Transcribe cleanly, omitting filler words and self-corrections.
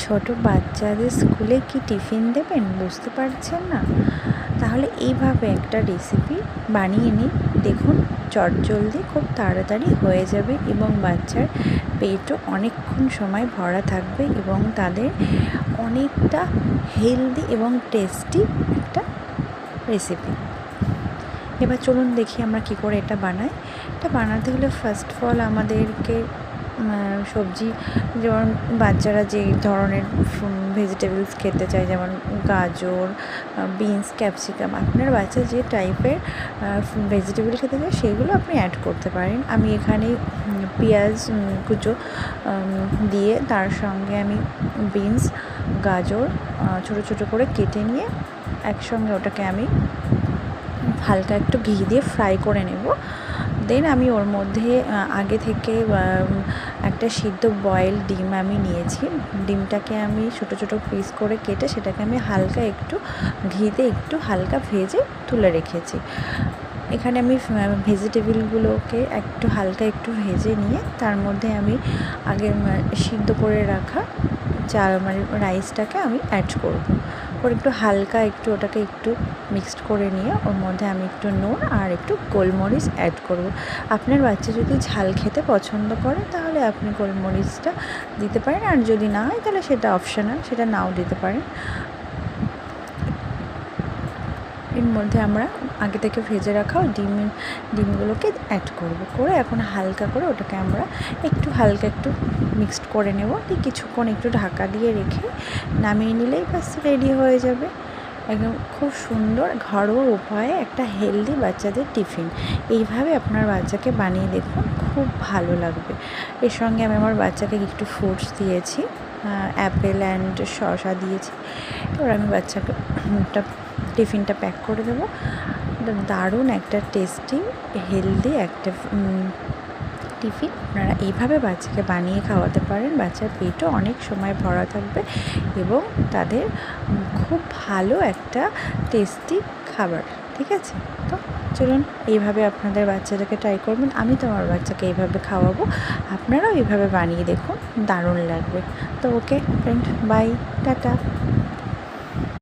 ছোট বাচ্চাদের স্কুলে কি টিফিন দেবেন বুঝতে পারছেন না? তাহলে এইভাবে একটা রেসিপি বানিয়ে নিন। দেখুন চটজলদি খুব তাড়াতাড়ি হয়ে যাবে এবং বাচ্চার পেটও অনেকক্ষণ সময় ভরা থাকবে এবং তাদের অনেকটা হেলদি এবং টেস্টি একটা রেসিপি। এবার চলুন দেখি আমরা কী করে এটা বানাই। এটা বানাতে হলে ফার্স্ট অফ অল আমাদেরকে সবজি, যেমন বাচ্চারা যে ধরনের ভেজিটেবলস খেতে চায়, যেমন গাজর, বিনস, ক্যাপসিকাম, আপনার বাচ্চা যে টাইপের ভেজিটেবল খেতে চায় সেগুলো আপনি অ্যাড করতে পারেন। আমি এখানে পেঁয়াজ কুচো দিয়ে তার সঙ্গে আমি বিনস, গাজর ছোটো ছোটো করে কেটে নিয়ে একসঙ্গে ওটাকে আমি হালকা একটু ঘি দিয়ে ফ্রাই করে নেব। দেন আমি ওর মধ্যে আগে থেকে একটা সিদ্ধ বয়েল ডিম আমি নিয়েছি। ডিমটাকে আমি ছোটো ছোটো পিস করে কেটে সেটাকে আমি হালকা একটু ঘিতে একটু হালকা ভেজে তুলে রেখেছি। এখানে আমি ভেজিটেবলগুলোকে একটু হালকা একটু ভেজে নিয়ে তার মধ্যে আমি আগে সিদ্ধ করে রাখা চাল রাইসটাকে আমি অ্যাড করব। ওর একটু হালকা একটু ওটাকে একটু মিক্সড করে নিয়ে ওর মধ্যে আমি একটু নুন আর একটু গোলমরিচ অ্যাড করব। আপনার বাচ্চা যদি ঝাল খেতে পছন্দ করে তাহলে আপনি গোলমরিচটা দিতে পারেন, আর যদি না হয় তাহলে সেটা অপশনাল, সেটা নাও দিতে পারেন। এর মধ্যে আমরা আগে থেকে ভেজে রাখা ডিমগুলোকে অ্যাড করে এখন হালকা করে ওটাকে আমরা একটু হালকা একটু মিক্সড করে নেব। কিছুক্ষণ একটু ঢাকা দিয়ে রেখে নামিয়ে নিলেই ব্যাস রেডি হয়ে যাবে একদম খুব সুন্দর ঘরোয়া উপায়ে একটা হেলদি বাচ্চাদের টিফিন। এইভাবে আপনার বাচ্চাকে বানিয়ে দেখুন, খুব ভালো লাগবে। এর সঙ্গে আমি আমার বাচ্চাকে একটু ফ্রুটস দিয়েছি, অ্যাপেল অ্যান্ড শসা দিয়েছি। এবার আমি বাচ্চাকে টিফিনটা প্যাক করে দেবো। দারুণ একটা টেস্টি হেলদি একটা টিফিন আপনারা এইভাবে বাচ্চাকে বানিয়ে খাওয়াতে পারেন। বাচ্চার পেটও অনেক সময় ভরা থাকবে এবং তাদের খুব ভালো একটা টেস্টি খাবার। ঠিক আছে, তো চলুন এইভাবে আপনাদের বাচ্চাটাকে ট্রাই করবেন। আমি তো আমার বাচ্চাকে এইভাবে খাওয়াবো, আপনারাও এইভাবে বানিয়ে দেখুন, দারুণ লাগবে। তো ওকে ফ্রেন্ড, বাই, টাটা।